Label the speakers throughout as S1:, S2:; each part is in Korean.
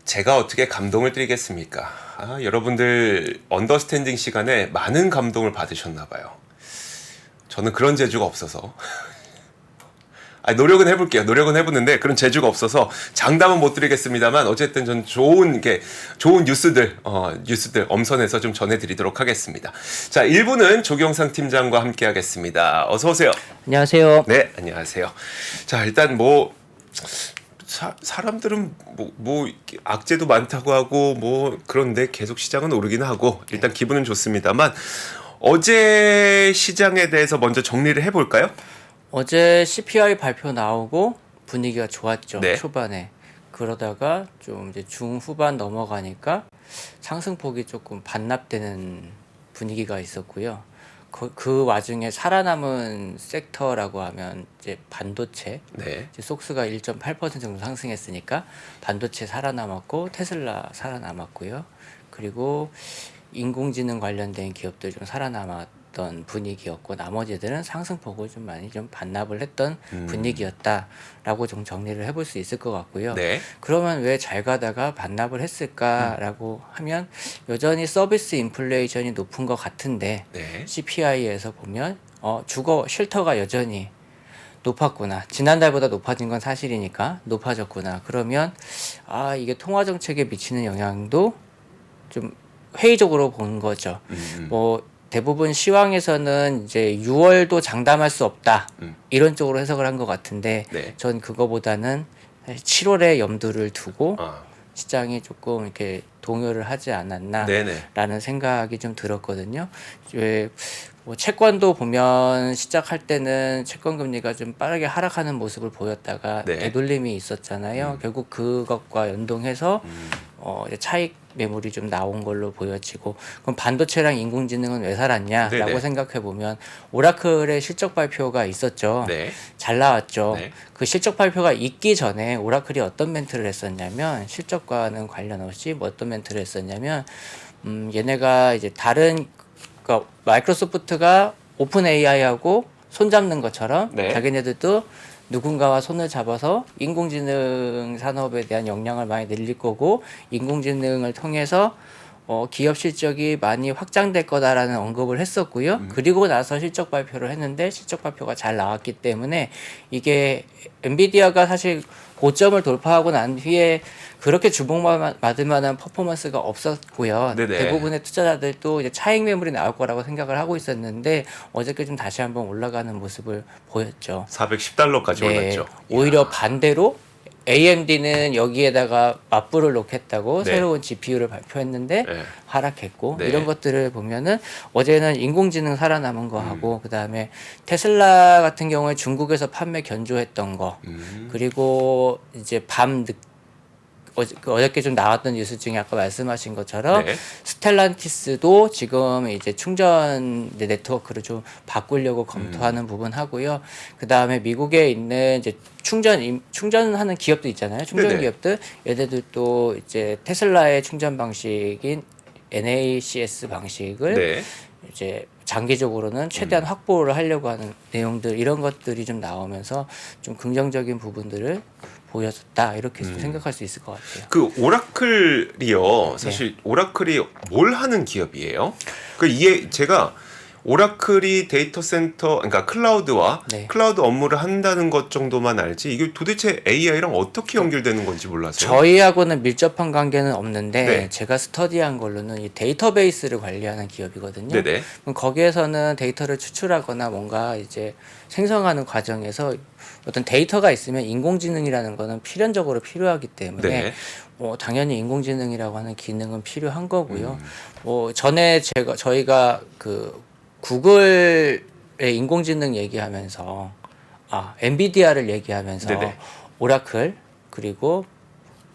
S1: 제가 어떻게 감동을 드리겠습니까? 여러분들 언더스탠딩 시간에 많은 감동을 받으셨나 봐요. 저는 그런 재주가 없어서 노력은 해볼게요. 노력은 해보는데 그런 재주가 없어서 장담은 못 드리겠습니다만 어쨌든 전 좋은 뉴스들 엄선해서 좀 전해드리도록 하겠습니다. 자, 1부는 조경상 팀장과 함께 하겠습니다. 어서 오세요.
S2: 안녕하세요.
S1: 네, 안녕하세요. 자, 일단 사람들은 악재도 많다고 하고 그런데 계속 시장은 오르긴 하고 일단 기분은 좋습니다만 어제 시장에 대해서 먼저 정리를 해볼까요?
S2: 어제 CPI 발표 나오고 분위기가 좋았죠.
S1: 네.
S2: 초반에. 그러다가 좀 이제 중후반 넘어가니까 상승폭이 조금 반납되는 분위기가 있었고요. 그 와중에 살아남은 섹터라고 하면 이제 반도체,
S1: 네.
S2: 이제 속스가 1.8% 정도 상승했으니까 반도체 살아남았고 테슬라 살아남았고요. 그리고 인공지능 관련된 기업들 좀 살아남았던 분위기였고 나머지들은 상승폭을 좀 많이 좀 반납을 했던 분위기였다라고 좀 정리를 해볼 수 있을 것 같고요.
S1: 네.
S2: 그러면 왜 잘 가다가 반납을 했을까라고 하면 여전히 서비스 인플레이션이 높은 것 같은데
S1: 네.
S2: CPI에서 보면 주거 쉘터가 여전히 높았구나. 지난달보다 높아진 건 사실이니까 높아졌구나. 그러면 이게 통화 정책에 미치는 영향도 좀 회의적으로 본 거죠. 대부분 시황에서는 이제 6월도 장담할 수 없다. 이런 쪽으로 해석을 한 것 같은데
S1: 네.
S2: 전 그거보다는 7월에 염두를 두고
S1: 아.
S2: 시장이 조금 이렇게 동요를 하지 않았나라는 생각이 좀 들었거든요. 왜 채권도 보면 시작할 때는 채권 금리가 좀 빠르게 하락하는 모습을 보였다가
S1: 네.
S2: 되돌림이 있었잖아요. 결국 그것과 연동해서 이제 차익 매물이 좀 나온 걸로 보여지고 그럼 반도체랑 인공지능은 왜 살았냐라고
S1: 네네.
S2: 생각해 보면 오라클의 실적 발표가 있었죠.
S1: 네.
S2: 잘 나왔죠.
S1: 네.
S2: 그 실적 발표가 있기 전에 오라클이 어떤 멘트를 했었냐면 실적과는 관련 없이 어떤 멘트를 했었냐면 얘네가 이제 그러니까 마이크로소프트가 오픈 AI하고 손잡는 것처럼
S1: 네.
S2: 자기네들도 누군가와 손을 잡아서 인공지능 산업에 대한 역량을 많이 늘릴 거고 인공지능을 통해서 기업 실적이 많이 확장될 거다라는 언급을 했었고요. 그리고 나서 실적 발표를 했는데 실적 발표가 잘 나왔기 때문에 이게 엔비디아가 사실 고점을 돌파하고 난 뒤에 그렇게 주목받을 만한 퍼포먼스가 없었고요.
S1: 네네.
S2: 대부분의 투자자들도 이제 차익 매물이 나올 거라고 생각을 하고 있었는데 어저께 좀 다시 한번 올라가는 모습을 보였죠.
S1: $410까지 올랐죠.
S2: 오히려 반대로 AMD는 여기에다가 맞불을 놓겠다고
S1: 네.
S2: 새로운 GPU를 발표했는데
S1: 네.
S2: 하락했고
S1: 네.
S2: 이런 것들을 보면은 어제는 인공지능 살아남은 거 하고 그다음에 테슬라 같은 경우에 중국에서 판매 견조했던 거 그리고 이제 어저께 좀 나왔던 뉴스 중에 아까 말씀하신 것처럼
S1: 네.
S2: 스텔란티스도 지금 이제 충전 네트워크를 좀 바꾸려고 검토하는 부분 하고요. 그 다음에 미국에 있는 이제 충전하는 기업도 있잖아요. 충전
S1: 네네.
S2: 기업들 얘네들도 이제 테슬라의 충전 방식인 NACS 방식을
S1: 네.
S2: 이제 장기적으로는 최대한 확보를 하려고 하는 내용들 이런 것들이 좀 나오면서 좀 긍정적인 부분들을 보여줬다 이렇게 생각할 수 있을 것 같아요.
S1: 그 오라클이요. 사실 오라클이 뭘 하는 기업이에요? 제가 오라클이 데이터 센터, 그러니까 클라우드와
S2: 네.
S1: 클라우드 업무를 한다는 것 정도만 알지 이게 도대체 AI랑 어떻게 연결되는 건지 몰랐어요.
S2: 저희하고는 밀접한 관계는 없는데
S1: 네.
S2: 제가 스터디한 걸로는 이 데이터베이스를 관리하는 기업이거든요.
S1: 네네.
S2: 그럼 거기에서는 데이터를 추출하거나 뭔가 이제 생성하는 과정에서 어떤 데이터가 있으면 인공지능이라는 거는 필연적으로 필요하기 때문에
S1: 네.
S2: 당연히 인공지능이라고 하는 기능은 필요한 거고요. 전에 저희가 그 구글의 인공지능 얘기하면서 엔비디아를 얘기하면서
S1: 네네.
S2: 오라클 그리고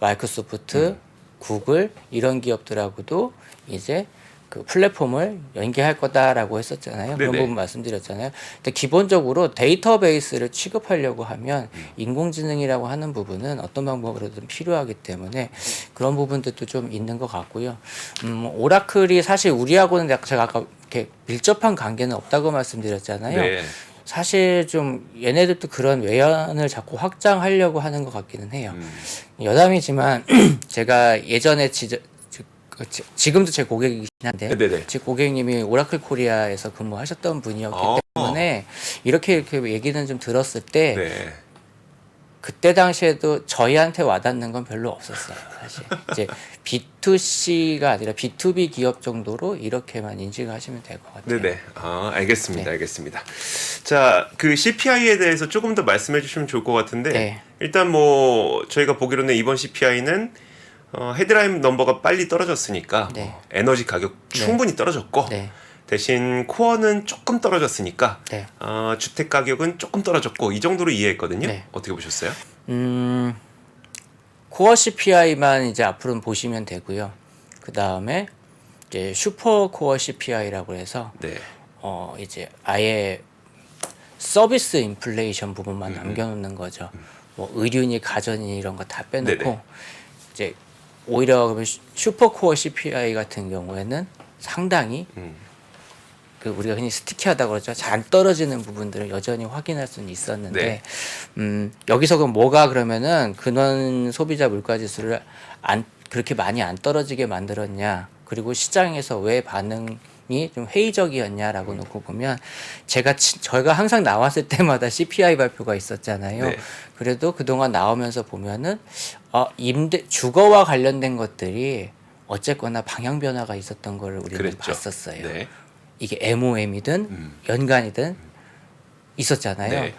S2: 마이크로소프트, 구글 이런 기업들하고도 이제 그 플랫폼을 연계할 거다라고 했었잖아요. 그런
S1: 네네.
S2: 부분 말씀드렸잖아요. 근데 기본적으로 데이터베이스를 취급하려고 하면 인공지능이라고 하는 부분은 어떤 방법으로든 필요하기 때문에 그런 부분들도 좀 있는 것 같고요. 오라클이 사실 우리하고는 제가 아까 이렇게 밀접한 관계는 없다고 말씀드렸잖아요.
S1: 네.
S2: 사실 좀 얘네들도 그런 외연을 자꾸 확장하려고 하는 것 같기는 해요. 여담이지만 제가 예전에 지금도 제 고객이긴 한데
S1: 네네.
S2: 제 고객님이 오라클 코리아에서 근무하셨던 분이었기
S1: 어.
S2: 때문에 이렇게 얘기는 좀 들었을 때
S1: 네.
S2: 그때 당시에도 저희한테 와닿는 건 별로 없었어요. 사실 이제 B2C가 아니라 B2B 기업 정도로 이렇게만 인식하시면 될 것 같아요.
S1: 네네. 알겠습니다.
S2: 네.
S1: 알겠습니다. 자, 그 CPI에 대해서 조금 더 말씀해 주시면 좋을 것 같은데,
S2: 네.
S1: 일단 뭐, 저희가 보기로는 이번 CPI는 헤드라인 넘버가 빨리 떨어졌으니까,
S2: 네.
S1: 뭐 에너지 가격 충분히 떨어졌고,
S2: 네.
S1: 대신 코어는 조금 떨어졌으니까,
S2: 네.
S1: 주택 가격은 조금 떨어졌고, 이 정도로 이해했거든요.
S2: 네.
S1: 어떻게 보셨어요?
S2: 코어 CPI만 이제 앞으로는 보시면 되고요. 그 다음에 이제 슈퍼 코어 CPI라고 해서
S1: 네.
S2: 이제 아예 서비스 인플레이션 부분만 남겨놓는 거죠. 뭐 의류니 가전이 이런 거 다 빼놓고
S1: 네네.
S2: 이제 오히려 그러면 슈퍼 코어 CPI 같은 경우에는 상당히 그 우리가 흔히 스티키하다고 그러죠. 잘 안 떨어지는 부분들을 여전히 확인할 수는 있었는데 여기서 그럼 뭐가 그러면은 근원 소비자 물가 지수를 그렇게 많이 안 떨어지게 만들었냐? 그리고 시장에서 왜 반응이 좀 회의적이었냐라고 놓고 보면 저희가 항상 나왔을 때마다 CPI 발표가 있었잖아요.
S1: 네.
S2: 그래도 그동안 나오면서 보면은 주거와 관련된 것들이 어쨌거나 방향 변화가 있었던 걸 우리는
S1: 그랬죠.
S2: 봤었어요.
S1: 네.
S2: 이게 MOM이든 연간이든 있었잖아요.
S1: 네.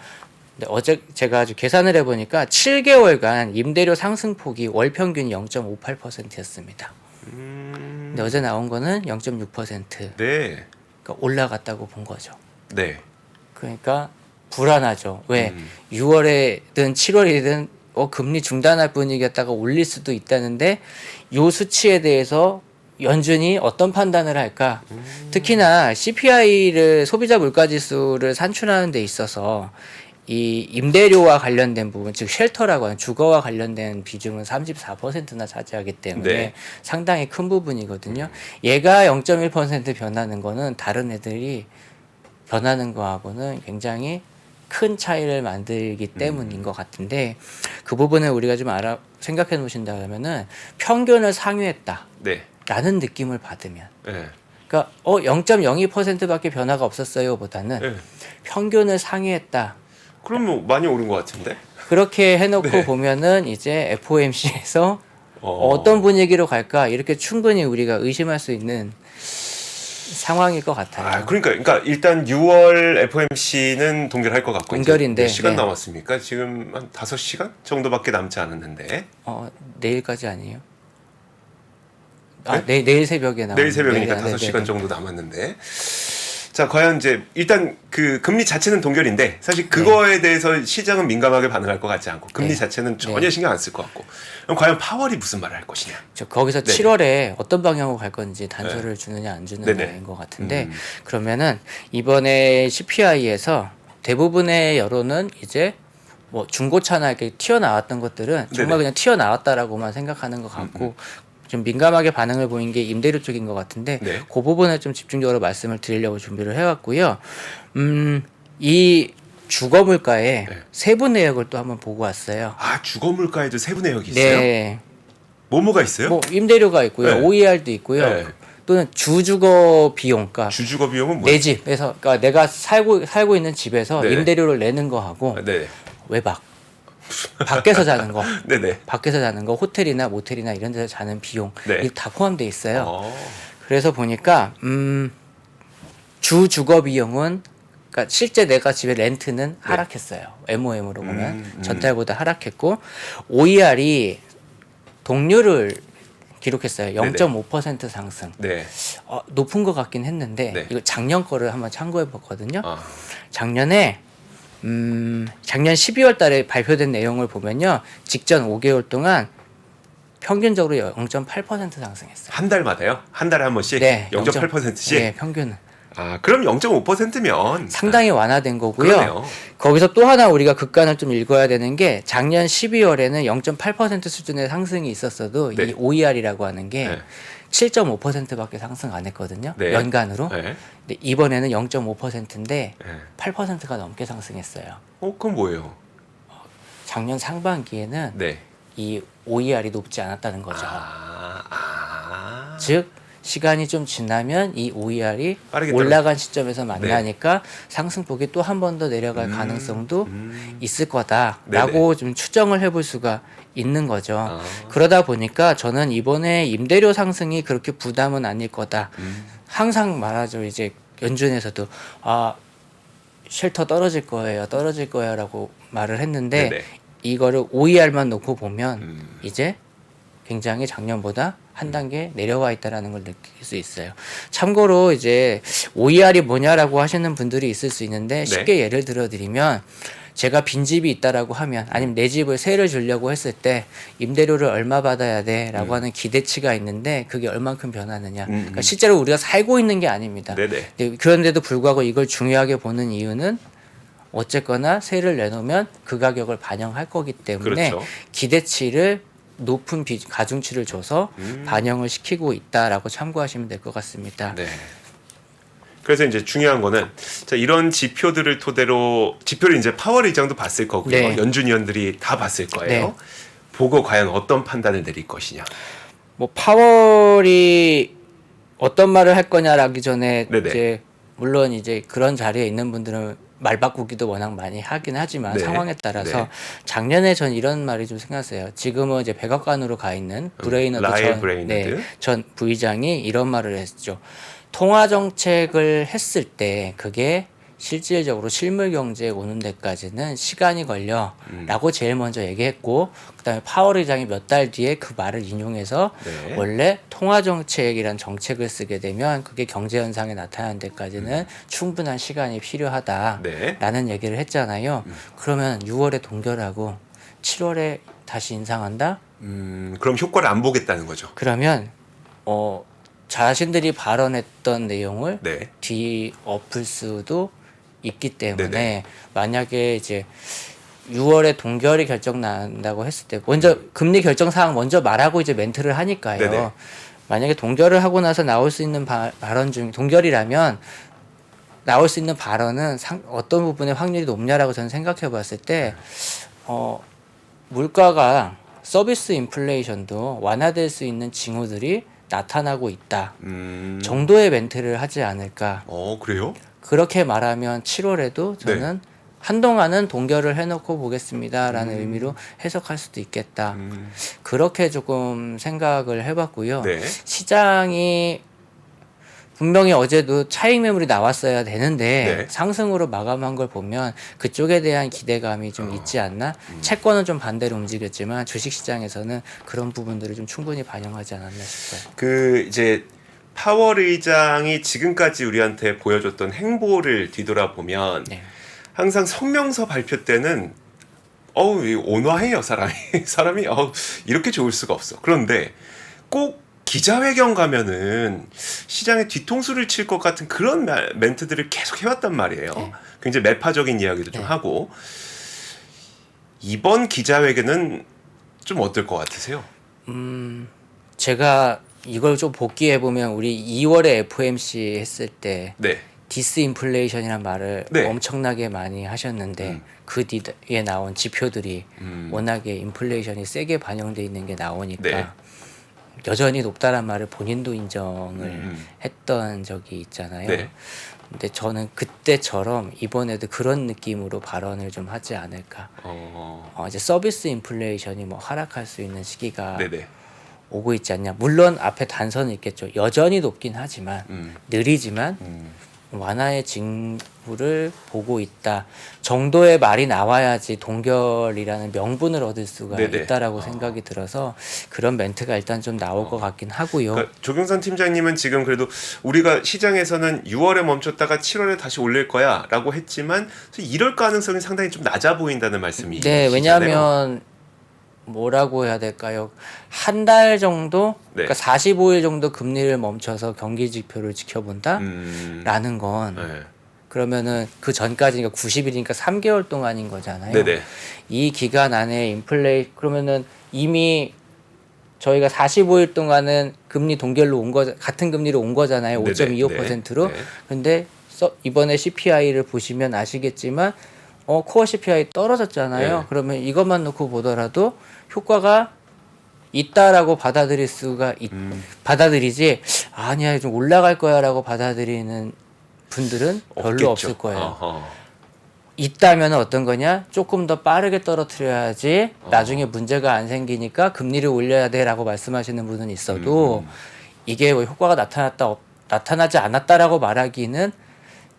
S2: 근데 어제 제가 아주 계산을 해보니까 7개월간 임대료 상승폭이 월 평균이 0.58%였습니다. 근데 어제 나온 거는 0.6%.
S1: 네.
S2: 그러니까 올라갔다고 본 거죠.
S1: 네.
S2: 그러니까 불안하죠. 왜 6월에든 7월이든 금리 중단할 분위기였다가 올릴 수도 있다는데 요 수치에 대해서 연준이 어떤 판단을 할까? 특히나 CPI를 소비자 물가 지수를 산출하는 데 있어서 이 임대료와 관련된 부분, 즉 쉘터라고 하는 주거와 관련된 비중은 34%나 차지하기 때문에
S1: 네.
S2: 상당히 큰 부분이거든요. 얘가 0.1% 변하는 거는 다른 애들이 변하는 거하고는 굉장히 큰 차이를 만들기 때문인 것 같은데 그 부분을 우리가 좀 생각해 놓으신다면은 평균을 상회했다.
S1: 네.
S2: 라는 느낌을 받으면
S1: 네.
S2: 그러니까 0.02%밖에 변화가 없었어요 보다는
S1: 네.
S2: 평균을 상회했다.
S1: 그럼 뭐 많이 오른 것 같은데?
S2: 그렇게 해놓고
S1: 네.
S2: 보면은 이제 FOMC에서 어떤 분위기로 갈까 이렇게 충분히 우리가 의심할 수 있는 상황일 것 같아요.
S1: 그러니까 일단 6월 FOMC는 동결할 것 같고
S2: 동결인데,
S1: 몇 시간
S2: 네.
S1: 남았습니까? 지금 한 5시간 정도밖에 남지 않았는데
S2: 내일까지 아니에요?
S1: 네?
S2: 내일 새벽에 나오는
S1: 내일 새벽이니까
S2: 네,
S1: 5시간 정도 남았는데 자 과연 이제 일단 그 금리 자체는 동결인데 사실 그거에 대해서 시장은 민감하게 반응할 것 같지 않고 금리
S2: 네.
S1: 자체는 전혀
S2: 네.
S1: 신경 안 쓸 것 같고 그럼 과연 파월이 무슨 말을 할 것이냐?
S2: 거기서
S1: 네.
S2: 7월에 어떤 방향으로 갈 건지 단서를 주느냐 안
S1: 네네.
S2: 주느냐인 것 같은데 그러면은 이번에 CPI에서 대부분의 여론은 이제 뭐 중고차나 이렇게 튀어나왔던 것들은 정말
S1: 네네.
S2: 그냥 튀어나왔다라고만 생각하는 것 같고 좀 민감하게 반응을 보인 게 임대료 쪽인 것 같은데
S1: 네.
S2: 그 부분에 좀 집중적으로 말씀을 드리려고 준비를 해왔고요. 이 주거 물가의
S1: 네.
S2: 세부 내역을 또 한번 보고 왔어요.
S1: 주거 물가에도 세부 내역이 있어요?
S2: 네.
S1: 뭐가 있어요?
S2: 뭐 임대료가 있고요,
S1: 네.
S2: OER도 있고요,
S1: 네.
S2: 또는 주주거 비용, 그러니까
S1: 주주거 비용은 뭐예요?
S2: 내 집에서, 그러니까 내가 살고 있는 집에서
S1: 네네.
S2: 임대료를 내는 거 하고
S1: 네.
S2: 외박, 밖에서 자는 거,
S1: 네네.
S2: 밖에서 자는 거, 호텔이나 모텔이나 이런 데서 자는 비용,
S1: 네.
S2: 이게 다 포함돼 있어요. 그래서 보니까 주 주거 비용은 그러니까 실제 내가 집에 렌트는 하락했어요. MOM으로 보면 전달보다 하락했고 OER이 동률을 기록했어요. 0.5% 상승.
S1: 네.
S2: 높은 것 같긴 했는데
S1: 네.
S2: 이거 작년 거를 한번 참고해 봤거든요.
S1: 아.
S2: 작년에 작년 12월 달에 발표된 내용을 보면요. 직전 5개월 동안 평균적으로 0.8% 상승했어요.
S1: 한 달마다요? 한 달에 한 번씩?
S2: 네,
S1: 0.8%씩?
S2: 네, 평균은.
S1: 그럼 0.5%면
S2: 상당히 완화된 거고요.
S1: 그러네요.
S2: 거기서 또 하나 우리가 극간을 좀 읽어야 되는 게 작년 12월에는 0.8% 수준의 상승이 있었어도
S1: 네.
S2: 이 OER이라고 하는 게
S1: 네.
S2: 7.5%밖에 상승 안 했거든요.
S1: 네.
S2: 연간으로.
S1: 네.
S2: 근데 이번에는 0.5%인데
S1: 네.
S2: 8%가 넘게 상승했어요.
S1: 그건 뭐예요?
S2: 작년 상반기에는
S1: 네.
S2: 이 OER이 높지 않았다는 거죠.
S1: 아.
S2: 즉 시간이 좀 지나면 이 OER이
S1: 빠르게
S2: 올라간 시점에서 만나니까 상승폭이 또 한 번 더 내려갈
S1: 음,
S2: 가능성도 있을 거다라고
S1: 네네.
S2: 좀 추정을 해볼 수가 있는 거죠.
S1: 아.
S2: 그러다 보니까 저는 이번에 임대료 상승이 그렇게 부담은 아닐 거다. 항상 말하죠. 이제 연준에서도 쉘터 떨어질 거예요라고 말을 했는데
S1: 네네.
S2: 이거를 OER만 놓고 보면
S1: 음.
S2: 이제 굉장히 작년보다 한 단계 내려와 있다라는 걸 느낄 수 있어요. 참고로 이제 OER이 뭐냐라고 하시는 분들이 있을 수 있는데 쉽게 예를 들어 드리면 제가 빈집이 있다라고 하면 아니면 내 집을 세를 주려고 했을 때 임대료를 얼마 받아야 돼라고 하는 기대치가 있는데 그게 얼만큼 변하느냐. 그러니까 실제로 우리가 살고 있는 게 아닙니다.
S1: 네네.
S2: 근데 그런데도 불구하고 이걸 중요하게 보는 이유는 어쨌거나 세를 내놓으면 그 가격을 반영할 거기 때문에
S1: 그렇죠.
S2: 기대치를 높은 가중치를 줘서 반영을 시키고 있다라고 참고하시면 될 것 같습니다.
S1: 네. 그래서 이제 중요한 거는 자, 이런 지표들을 토대로 지표를 이제 파월 의장도 봤을 거고요.
S2: 네.
S1: 연준 위원들이 다 봤을 거예요.
S2: 네.
S1: 보고 과연 어떤 판단을 내릴 것이냐.
S2: 뭐 파월이 어떤 말을 할 거냐라기 전에
S1: 네네.
S2: 이제 물론 이제 그런 자리에 있는 분들은 말 바꾸기도 워낙 많이 하긴 하지만
S1: 네.
S2: 상황에 따라서
S1: 네.
S2: 작년에 전 이런 말이 좀 생각났어요. 지금은 이제 백악관으로 가 있는 브레이너드
S1: 라일 브레이너드.
S2: 전 부의장이 이런 말을 했죠. 통화 정책을 했을 때 그게 실질적으로 실물 경제에 오는 데까지는 시간이 걸려라고 제일 먼저 얘기했고 그다음에 파월 의장이 몇 달 뒤에 그 말을 인용해서
S1: 네.
S2: 원래 통화 정책이란 정책을 쓰게 되면 그게 경제 현상에 나타나는 데까지는 충분한 시간이 필요하다라는
S1: 네.
S2: 얘기를 했잖아요. 그러면 6월에 동결하고 7월에 다시 인상한다?
S1: 그럼 효과를 안 보겠다는 거죠.
S2: 그러면 자신들이 발언했던 내용을
S1: 네.
S2: 뒤엎을 수도 있기 때문에
S1: 네네.
S2: 만약에 이제 6월에 동결이 결정 난다고 했을 때 먼저 금리 결정 사항 먼저 말하고 이제 멘트를 하니까요.
S1: 네네.
S2: 만약에 동결을 하고 나서 나올 수 있는 발언 중 동결이라면 나올 수 있는 발언은 어떤 부분의 확률이 높냐라고 저는 생각해 봤을 때 물가가 서비스 인플레이션도 완화될 수 있는 징후들이 나타나고 있다 정도의 멘트를 하지 않을까.
S1: 그래요?
S2: 그렇게 말하면 7월에도 저는 한동안은 동결을 해놓고 보겠습니다라는 의미로 해석할 수도 있겠다. 그렇게 조금 생각을 해봤고요.
S1: 네.
S2: 시장이 분명히 어제도 차익 매물이 나왔어야 되는데
S1: 네.
S2: 상승으로 마감한 걸 보면 그쪽에 대한 기대감이 좀 있지 않나? 채권은 좀 반대로 움직였지만 주식시장에서는 그런 부분들을 좀 충분히 반영하지 않았나 싶어요.
S1: 그 이제 파월 의장이 지금까지 우리한테 보여줬던 행보를 뒤돌아보면
S2: 네.
S1: 항상 성명서 발표 때는 온화해요 사람이 이렇게 좋을 수가 없어. 그런데 꼭 기자회견 가면은 시장에 뒤통수를 칠 것 같은 그런 멘트들을 계속 해왔단 말이에요.
S2: 네.
S1: 굉장히 매파적인 이야기도 좀
S2: 네.
S1: 하고 이번 기자회견은 좀 어떨 것 같으세요?
S2: 제가 이걸 좀 복기해 보면 우리 2월에 FOMC 했을 때
S1: 네.
S2: 디스인플레이션이란 말을
S1: 네.
S2: 엄청나게 많이 하셨는데 그 뒤에 나온 지표들이 워낙에 인플레이션이 세게 반영돼 있는 게 나오니까
S1: 네.
S2: 여전히 높다란 말을 본인도 인정을 했던 적이 있잖아요.
S1: 네.
S2: 근데 저는 그때처럼 이번에도 그런 느낌으로 발언을 좀 하지 않을까. 이제 서비스 인플레이션이 뭐 하락할 수 있는 시기가
S1: 네네.
S2: 오고 있지 않냐. 물론 앞에 단서는 있겠죠. 여전히 높긴 하지만 느리지만 완화의 징후를 보고 있다 정도의 말이 나와야지 동결이라는 명분을 얻을 수가
S1: 네네.
S2: 있다라고 생각이 들어서 그런 멘트가 일단 좀 나올 것 같긴 하고요.
S1: 그러니까 조경선 팀장님은 지금 그래도 우리가 시장에서는 6월에 멈췄다가 7월에 다시 올릴 거야라고 했지만 이럴 가능성이 상당히 좀 낮아 보인다는 말씀이
S2: 네, 왜냐하면 뭐라고 해야 될까요? 한 달 정도,
S1: 네.
S2: 그러니까 45일 정도 금리를 멈춰서 경기 지표를 지켜본다? 라는 건
S1: 네.
S2: 그러면은 그 전까지니까 90일이니까 3개월 동안인 거잖아요.
S1: 네네.
S2: 이 기간 안에 그러면은 이미 저희가 45일 동안은 금리 동결로 같은 금리로 온 거잖아요.
S1: 네네.
S2: 5.25%로.
S1: 네.
S2: 근데 이번에 CPI를 보시면 아시겠지만 코어 CPI 떨어졌잖아요.
S1: 네.
S2: 그러면 이것만 놓고 보더라도 효과가 있다라고 받아들이지 아니야 좀 올라갈 거야라고 받아들이는 분들은 별로
S1: 없겠죠.
S2: 없을 거예요.
S1: 어허.
S2: 있다면 어떤 거냐? 조금 더 빠르게 떨어뜨려야지 나중에 문제가 안 생기니까 금리를 올려야 돼라고 말씀하시는 분은 있어도 이게 뭐 효과가 나타나지 않았다라고 말하기는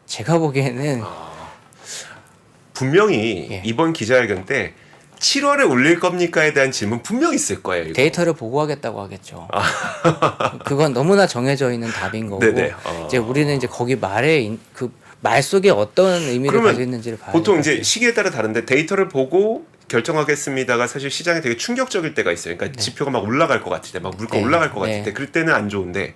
S2: 제가 보기에는
S1: 분명히
S2: 예.
S1: 이번 기자회견 때 7월에 올릴 겁니까에 대한 질문 분명히 있을 거예요. 이거.
S2: 데이터를 보고하겠다고 하겠죠. 그건 너무나 정해져 있는 답인 거고
S1: 네네.
S2: 이제 우리는 이제 거기 그 말 속에 어떤 의미를
S1: 그러면
S2: 가지고 있는지를 봐야
S1: 보통
S2: 될
S1: 이제
S2: 것 같아요.
S1: 시기에 따라 다른데 데이터를 보고 결정하겠습니다가 사실 시장에 되게 충격적일 때가 있어요. 그러니까 지표가 막 올라갈 것 같을 때, 막 물가
S2: 네.
S1: 올라갈 것 같을
S2: 네.
S1: 때, 그럴 때는 안 좋은데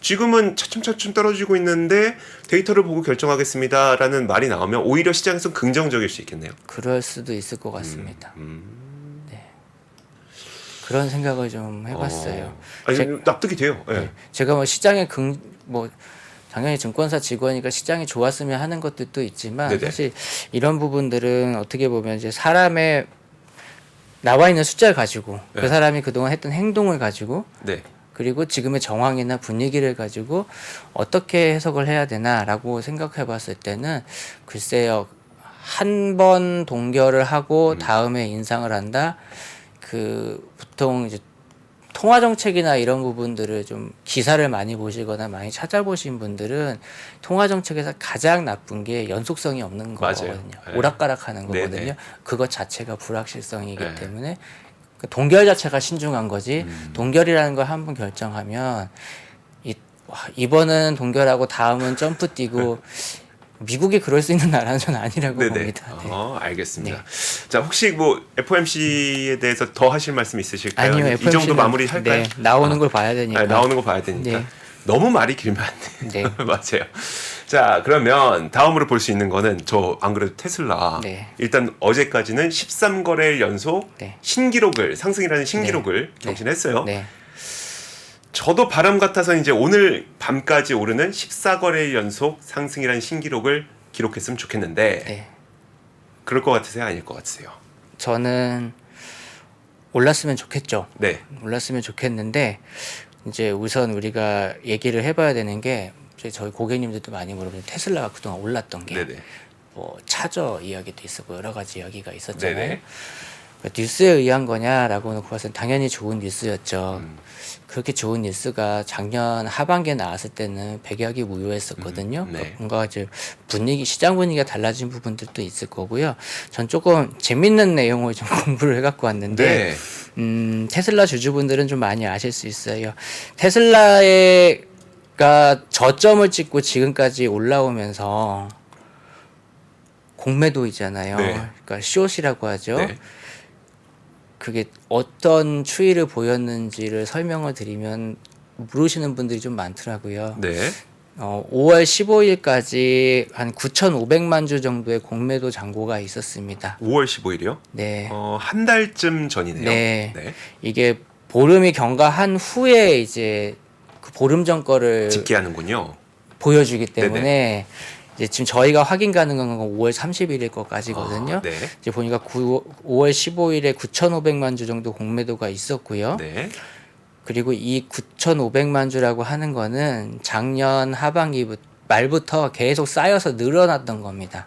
S1: 지금은 차츰차츰 떨어지고 있는데 데이터를 보고 결정하겠습니다라는 말이 나오면 오히려 시장에서 긍정적일 수 있겠네요.
S2: 그럴 수도 있을 것 같습니다. 네. 그런 생각을 좀 해봤어요.
S1: 아니,
S2: 제-
S1: 납득이 돼요. 예.
S2: 제가 뭐 시장에 당연히 증권사 직원이니까 시장이 좋았으면 하는 것들도 있지만
S1: 네네.
S2: 사실 이런 부분들은 어떻게 보면 이제 사람의 나와 있는 숫자를 가지고
S1: 네.
S2: 그 사람이 그동안 했던 행동을 가지고
S1: 네.
S2: 그리고 지금의 정황이나 분위기를 가지고 어떻게 해석을 해야 되나라고 생각해 봤을 때는 글쎄요. 한 번 동결을 하고 다음에 인상을 한다. 보통 이제 통화 정책이나 이런 부분들을 좀 기사를 많이 보시거나 많이 찾아보신 분들은 통화 정책에서 가장 나쁜 게 연속성이 없는
S1: 맞아요.
S2: 거거든요.
S1: 네.
S2: 오락가락하는
S1: 네네.
S2: 거거든요. 그것 자체가 불확실성이기
S1: 네.
S2: 때문에 그 동결 자체가 신중한 거지. 동결이라는 걸 한 번 결정하면 이번은 동결하고 다음은 점프 뛰고 미국이 그럴 수 있는 나라는 전 아니라고
S1: 네네.
S2: 봅니다. 네.
S1: 알겠습니다. 자, 혹시 뭐 FOMC에 대해서 더 하실 말씀 있으실까요?
S2: 아니요,
S1: 이 정도
S2: FOMC 는
S1: 마무리 할까요?
S2: 네, 나오는 걸 봐야 되니까.
S1: 아니, 나오는 거 봐야 되니까.
S2: 네.
S1: 너무 말이 길면 안 돼.
S2: 네.
S1: 맞아요. 자, 그러면 다음으로 볼 수 있는 거는 저 안 그래도 테슬라.
S2: 네.
S1: 일단 어제까지는 13거래일 연속
S2: 네.
S1: 신기록을 상승이라는 신기록을 경신했어요.
S2: 네.
S1: 저도 바람 같아서 이제 오늘 밤까지 오르는 14거래일 연속 상승이라는 신기록을 기록했으면 좋겠는데
S2: 네.
S1: 그럴 것 같으세요? 아닐 것 같으세요?
S2: 저는 올랐으면 좋겠죠.
S1: 네.
S2: 올랐으면 좋겠는데 이제 우선 우리가 얘기를 해봐야 되는 게 이제 저희 고객님들도 많이 물어보는 테슬라가 그동안 올랐던 게
S1: 네네.
S2: 뭐 차저 이야기도 있었고 여러 가지 이야기가 있었잖아요.
S1: 네네.
S2: 그러니까 뉴스에 의한 거냐라고 놓고 봤을 때 당연히 좋은 뉴스였죠. 그렇게 좋은 뉴스가 작년 하반기에 나왔을 때는 백약이 무효했었거든요.
S1: 네.
S2: 그러니까 뭔가 이제 시장 분위기가 달라진 부분들도 있을 거고요. 전 조금 재밌는 내용을 좀 공부를 해갖고 왔는데,
S1: 네.
S2: 테슬라 주주분들은 좀 많이 아실 수 있어요. 테슬라가 저점을 찍고 지금까지 올라오면서 공매도이잖아요.
S1: 네.
S2: 그러니까 숏이라고 하죠.
S1: 네.
S2: 그게 어떤 추이를 보였는지를 설명을 드리면 모르시는 분들이 좀 많더라고요.
S1: 네.
S2: 5월 15일까지 한 9,500만 주 정도의 공매도 잔고가 있었습니다.
S1: 5월 15일이요?
S2: 네.
S1: 한 달쯤 전이네요.
S2: 네.
S1: 네.
S2: 이게 보름이 경과한 후에 이제 그 보름 전 거를
S1: 집계하는군요.
S2: 보여주기 때문에
S1: 네네.
S2: 이제 지금 저희가 확인 가능한 건 5월 30일일 것까지거든요.
S1: 네.
S2: 이제 보니까 5월 15일에 9,500만 주 정도 공매도가 있었고요.
S1: 네.
S2: 그리고 이 9,500만 주라고 하는 거는 작년 하반기 말부터 계속 쌓여서 늘어났던 겁니다.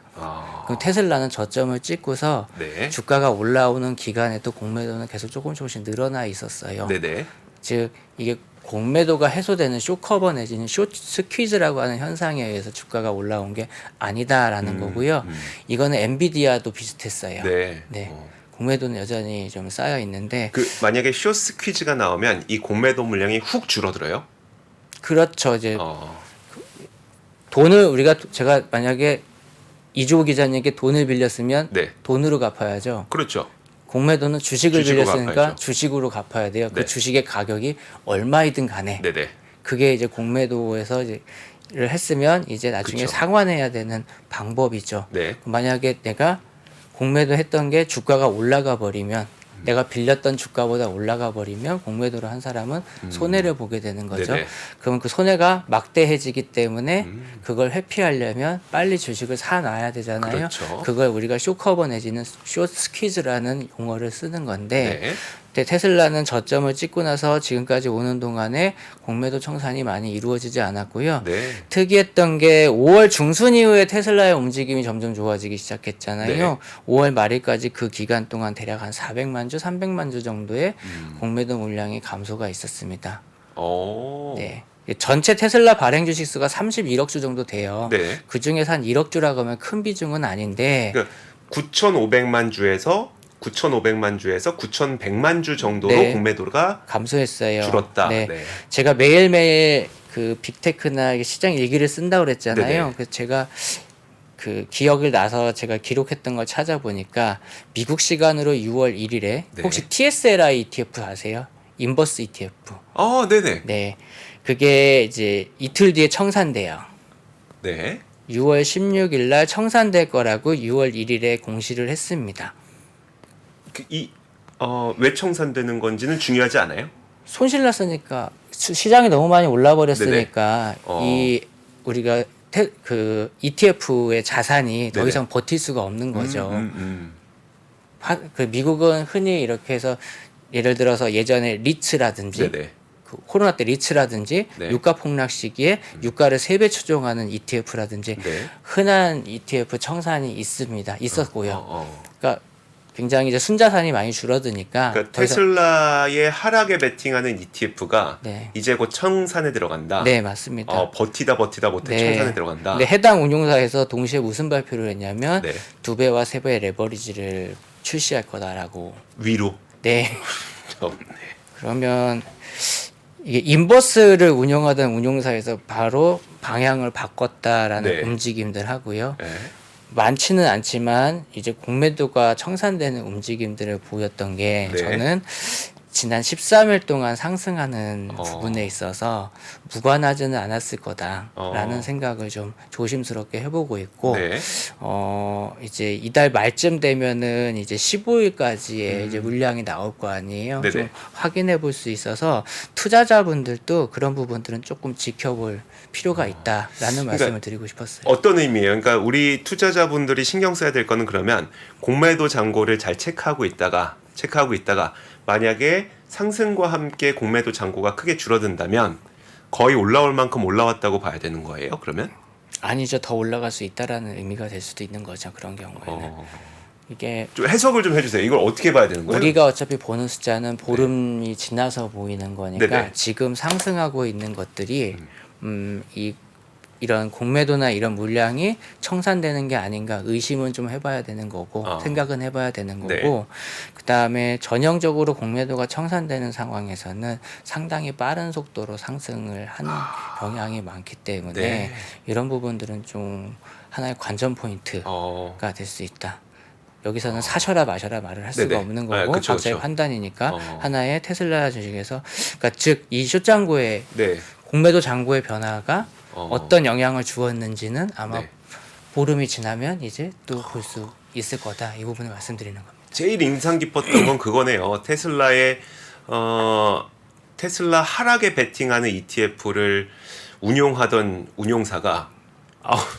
S2: 그럼 테슬라는 저점을 찍고서
S1: 네.
S2: 주가가 올라오는 기간에도 공매도는 계속 조금씩 늘어나 있었어요.
S1: 네네.
S2: 즉 이게 공매도가 해소되는 숏커버 내지는 숏 스퀴즈라고 하는 현상에 의해서 주가가 올라온 게 아니다라는 거고요. 이거는 엔비디아도 비슷했어요.
S1: 네.
S2: 네. 공매도는 여전히 좀 쌓여 있는데
S1: 만약에 숏 스퀴즈가 나오면 이 공매도 물량이 훅 줄어들어요?
S2: 그렇죠. 이제
S1: 어.
S2: 제가 만약에 이주호 기자님께 돈을 빌렸으면
S1: 네.
S2: 돈으로 갚아야죠.
S1: 그렇죠.
S2: 공매도는 주식을
S1: 주식으로
S2: 빌렸으니까
S1: 갚아야죠.
S2: 주식으로 갚아야 돼요.
S1: 네.
S2: 그 주식의 가격이 얼마이든 간에
S1: 네네.
S2: 그게 이제 공매도에서 를 했으면 이제 나중에
S1: 그쵸.
S2: 상환해야 되는 방법이죠.
S1: 네.
S2: 만약에 내가 공매도 했던 게 주가가 올라가 버리면 내가 빌렸던 주가보다 올라가 버리면 공매도를 한 사람은 손해를 보게 되는 거죠.
S1: 네네.
S2: 그러면 그 손해가 막대해지기 때문에 그걸 회피하려면 빨리 주식을 사놔야 되잖아요.
S1: 그렇죠.
S2: 그걸 우리가 쇼커버 내지는 숏 스퀴즈라는 용어를 쓰는 건데
S1: 네.
S2: 근데 테슬라는 저점을 찍고 나서 지금까지 오는 동안에 공매도 청산이 많이 이루어지지 않았고요.
S1: 네.
S2: 특이했던 게 5월 중순 이후에 테슬라의 움직임이 점점 좋아지기 시작했잖아요.
S1: 네.
S2: 5월 말일까지 그 기간 동안 대략 한 400만 주, 300만 주 정도의 공매도 물량이 감소가 있었습니다.
S1: 오.
S2: 네. 전체 테슬라 발행 주식 수가 31억 주 정도 돼요.
S1: 네.
S2: 그 중에서 한 1억 주라고 하면 큰 비중은 아닌데
S1: 그러니까 9,500만 주에서 9,100만 주 정도로
S2: 네.
S1: 공매도가
S2: 감소했어요.
S1: 줄었다.
S2: 네.
S1: 네.
S2: 제가 매일매일 그 빅테크나 시장 일기를 쓴다고 그랬잖아요.
S1: 네네.
S2: 그래서 제가 그 기억을 나서 제가 기록했던 걸 찾아보니까 미국 시간으로 6월 1일에
S1: 네.
S2: 혹시 TSLI ETF 아세요? 인버스 ETF.
S1: 네네.
S2: 네. 그게 이제 이틀 뒤에 청산돼요.
S1: 네.
S2: 6월 16일 날 청산될 거라고 6월 1일에 공시를 했습니다.
S1: 왜 청산되는 건지는 중요하지 않아요?
S2: 손실 났으니까 시장이 너무 많이 올라 버렸으니까 이 우리가 그 ETF의 자산이 더
S1: 네네.
S2: 이상 버틸 수가 없는 거죠.
S1: 음.
S2: 그 미국은 흔히 이렇게 해서 예를 들어서 예전에 리츠라든지
S1: 네네.
S2: 그 코로나 때 리츠라든지
S1: 네.
S2: 유가 폭락 시기에 유가를 3배 추종하는 ETF라든지
S1: 네.
S2: 흔한 ETF 청산이 있었고요.
S1: 어.
S2: 그러니까 굉장히 이제 순자산이 많이 줄어드니까
S1: 그러니까
S2: 더 이상-
S1: 테슬라의 하락에 베팅하는 ETF가
S2: 네.
S1: 이제 곧 청산에 들어간다.
S2: 네, 맞습니다.
S1: 버티다 못해
S2: 네.
S1: 청산에 들어간다.
S2: 근데 해당 운용사에서 동시에 무슨 발표를 했냐면
S1: 네.
S2: 2배와 3배의 레버리지를 출시할 거다라고.
S1: 위로.
S2: 네.
S1: 네.
S2: 그러면 이게 인버스를 운영하던 운용사에서 바로 방향을 바꿨다라는
S1: 네.
S2: 움직임들 하고요.
S1: 네.
S2: 많지는 않지만 이제 공매도가 청산되는 움직임들을 보였던 게
S1: 네.
S2: 저는 지난 13일 동안 상승하는 부분에 있어서 무관하지는 않았을 거다라는 생각을 좀 조심스럽게 해보고 있고
S1: 네.
S2: 이제 이달 말쯤 되면은 이제 15일까지의 이제 물량이 나올 거 아니에요.
S1: 네네.
S2: 좀 확인해 볼 수 있어서 투자자분들도 그런 부분들은 조금 지켜볼 필요가 있다라는 말씀을 드리고 싶었어요.
S1: 어떤 의미예요? 그러니까 우리 투자자분들이 신경 써야 될 거는 그러면 공매도 잔고를 잘 체크하고 있다가 만약에 상승과 함께 공매도 잔고가 크게 줄어든다면 거의 올라올 만큼 올라왔다고 봐야 되는 거예요. 그러면?
S2: 아니죠. 더 올라갈 수 있다라는 의미가 될 수도 있는 거죠. 그런 경우에는. 이게
S1: 좀 해석을 좀 해주세요. 이걸 어떻게 봐야 되는 거예요?
S2: 우리가 어차피 보는 숫자는 보름이 지나서 보이는 거니까
S1: 네네.
S2: 지금 상승하고 있는 것들이 이런 공매도나 이런 물량이 청산되는 게 아닌가 의심은 좀 해봐야 되는 거고 생각은 해봐야 되는 거고
S1: 네.
S2: 그다음에 전형적으로 공매도가 청산되는 상황에서는 상당히 빠른 속도로 상승을 하는 경향이 많기 때문에
S1: 네.
S2: 이런 부분들은 좀 하나의 관전 포인트가 될 수 있다. 여기서는 사셔라 마셔라 말을 할 수가
S1: 네네.
S2: 없는 거고
S1: 그쵸,
S2: 각자의
S1: 그쵸.
S2: 판단이니까 하나의 테슬라 주식에서 그러니까 즉 이 숏장고의
S1: 네.
S2: 공매도 잔고의 변화가 어떤 영향을 주었는지는 아마
S1: 네.
S2: 보름이 지나면 이제 또 볼 수 있을 거다. 이 부분을 말씀드리는 겁니다.
S1: 제일 인상 깊었던 건 그거네요. 테슬라의 테슬라 하락에 베팅하는 ETF를 운용하던 운용사가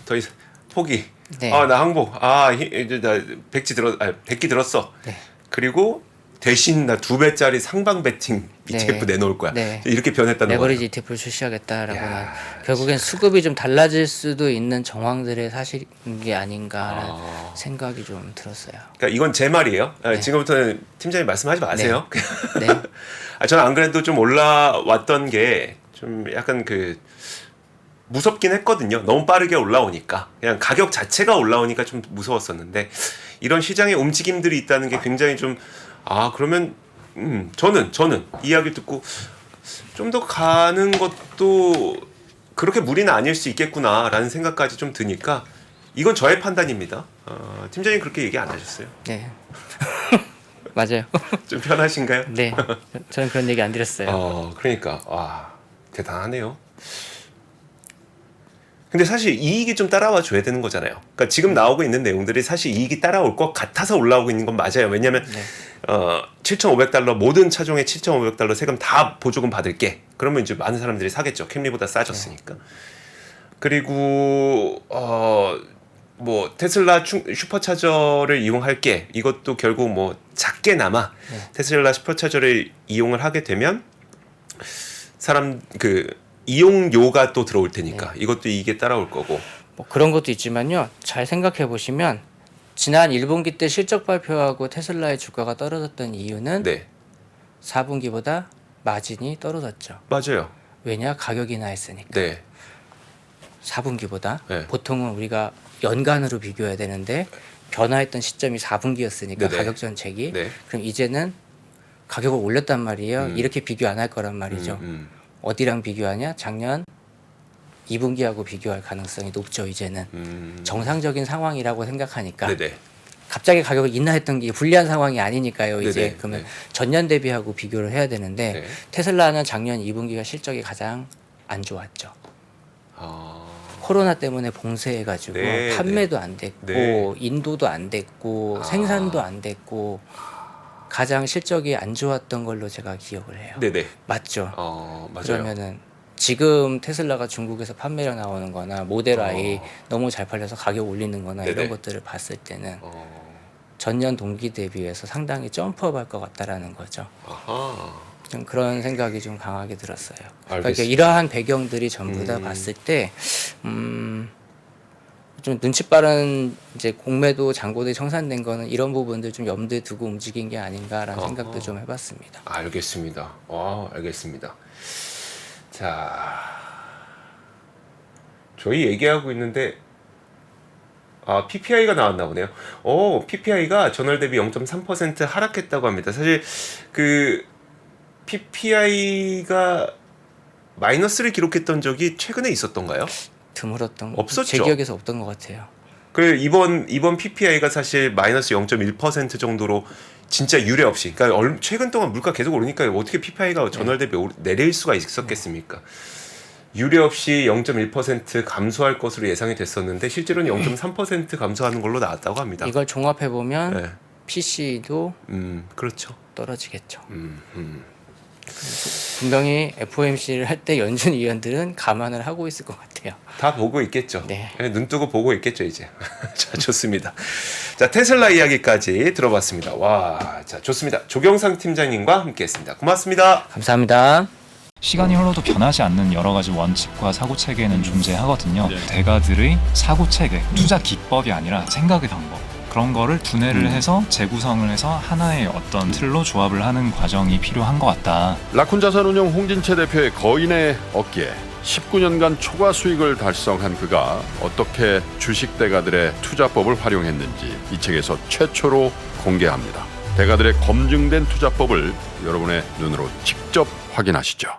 S1: 더 이상 포기.
S2: 네.
S1: 나 항복. 이제 나 백기 들었어.
S2: 네.
S1: 그리고 대신 나 2배짜리 상방 베팅 ETF
S2: 네.
S1: 내놓을 거야.
S2: 네.
S1: 이렇게 변했다는 거예요.
S2: 레버리지 ETF를 출시하겠다라고는
S1: 야,
S2: 결국엔 수급이 좀 달라질 수도 있는 정황들의 사실인 게 아닌가라는 생각이 좀 들었어요.
S1: 그러니까 이건 제 말이에요. 지금부터는 팀장님 말씀하지 마세요.
S2: 네.
S1: 저는 안 그래도 좀 올라왔던 게 좀 약간 무섭긴 했거든요. 너무 빠르게 올라오니까 그냥 가격 자체가 올라오니까 좀 무서웠었는데 이런 시장의 움직임들이 있다는 게 굉장히 좀 그러면 저는 이야기 듣고 좀 더 가는 것도 그렇게 무리는 아닐 수 있겠구나라는 생각까지 좀 드니까 이건 저의 판단입니다. 팀장님 그렇게 얘기 안 하셨어요?
S2: 네. 맞아요.
S1: 좀 편하신가요?
S2: 네. 저는 그런 얘기 안 드렸어요.
S1: 그러니까 대단하네요. 근데 사실 이익이 좀 따라와 줘야 되는 거잖아요. 그러니까 지금 나오고 있는 내용들이 사실 이익이 따라올 것 같아서 올라오고 있는 건 맞아요. 왜냐하면 $7,500 모든 차종에 $7,500 세금 다 보조금 받을게. 그러면 이제 많은 사람들이 사겠죠. 캠리보다 싸졌으니까. 그리고 뭐 테슬라 슈퍼차저를 이용할게. 이것도 결국 뭐 작게나마 테슬라 슈퍼차저를 이용을 하게 되면 사람 그 이용료가 또 들어올 테니까 이것도 이게 따라올 거고.
S2: 뭐 그런 것도 있지만요. 잘 생각해 보시면 지난 1분기 때 실적 발표하고 테슬라의 주가가 떨어졌던 이유는
S1: 네.
S2: 4분기보다 마진이 떨어졌죠.
S1: 맞아요.
S2: 왜냐? 가격이 인하 했으니까.
S1: 네.
S2: 4분기보다
S1: 네.
S2: 보통은 우리가 연간으로 비교해야 되는데 변화했던 시점이 4분기였으니까
S1: 네네.
S2: 가격 전책이
S1: 네.
S2: 그럼 이제는 가격을 올렸단 말이에요. 이렇게 비교 안 할 거란 말이죠. 어디랑 비교하냐? 작년 2분기하고 비교할 가능성이 높죠. 이제는 정상적인 상황이라고 생각하니까
S1: 네네.
S2: 갑자기 가격을 인하했던 게 불리한 상황이 아니니까요. 이제
S1: 네네.
S2: 그러면
S1: 네.
S2: 전년 대비하고 비교를 해야 되는데
S1: 네.
S2: 테슬라는 작년 2분기가 실적이 가장 안 좋았죠.
S1: 아.
S2: 코로나 때문에 봉쇄해가지고
S1: 네,
S2: 판매도 안 됐고
S1: 네.
S2: 인도도 안 됐고
S1: 아.
S2: 생산도 안 됐고 가장 실적이 안 좋았던 걸로 제가 기억을 해요.
S1: 네네.
S2: 맞죠?
S1: 맞아요.
S2: 그러면은 지금 테슬라가 중국에서 판매량 나오는 거나 모델 Y 너무 잘 팔려서 가격 올리는 거나
S1: 네네.
S2: 이런 것들을 봤을 때는 전년 동기 대비해서 상당히 점프업 할 것 같다라는 거죠.
S1: 아하.
S2: 좀 그런 생각이 좀 강하게 들었어요. 그러니까
S1: 알겠습니다.
S2: 이러한 배경들이 전부 다 봤을 때, 좀 눈치 빠른 이제 공매도 잔고들이 청산된 거는 이런 부분들 좀 염두에 두고 움직인 게 아닌가라는 생각도 좀 해봤습니다.
S1: 알겠습니다. 알겠습니다. 자, 저희 얘기하고 있는데 PPI가 나왔나 보네요. PPI가 전월 대비 0.3% 하락했다고 합니다. 사실 그 PPI가 마이너스를 기록했던 적이 최근에 있었던가요?
S2: 드물었던
S1: 없었죠.
S2: 제 기억에서 없던 것 같아요.
S1: 그 이번 PPI가 사실 마이너스 0.1% 정도로 진짜 유례 없이, 그러니까 최근 동안 물가 계속 오르니까 어떻게 PPI가 전월 대비 내릴 수가 있었겠습니까? 유례 없이 0.1% 감소할 것으로 예상이 됐었는데 실제로는 0.3% 감소하는 걸로 나왔다고 합니다.
S2: 이걸 종합해 보면
S1: 네.
S2: PC도
S1: 그렇죠.
S2: 떨어지겠죠.
S1: 음.
S2: 분명히 FOMC를 할 때 연준 위원들은 감안을 하고 있을 것 같아요.
S1: 다 보고 있겠죠.
S2: 네.
S1: 눈 뜨고 보고 있겠죠 이제. 자, 좋습니다. 자, 테슬라 이야기까지 들어봤습니다. 와, 자, 좋습니다. 조경상 팀장님과 함께했습니다. 고맙습니다.
S2: 감사합니다.
S3: 시간이 흘러도 변하지 않는 여러 가지 원칙과 사고 체계는 존재하거든요. 대가들의 사고 체계, 투자 기법이 아니라 생각의 방법. 그런 거를 분해를 해서 재구성을 해서 하나의 어떤 틀로 조합을 하는 과정이 필요한 것 같다.
S4: 라쿤 자산운용 홍진채 대표의 거인의 어깨에 19년간 초과 수익을 달성한 그가 어떻게 주식 대가들의 투자법을 활용했는지 이 책에서 최초로 공개합니다. 대가들의 검증된 투자법을 여러분의 눈으로 직접 확인하시죠.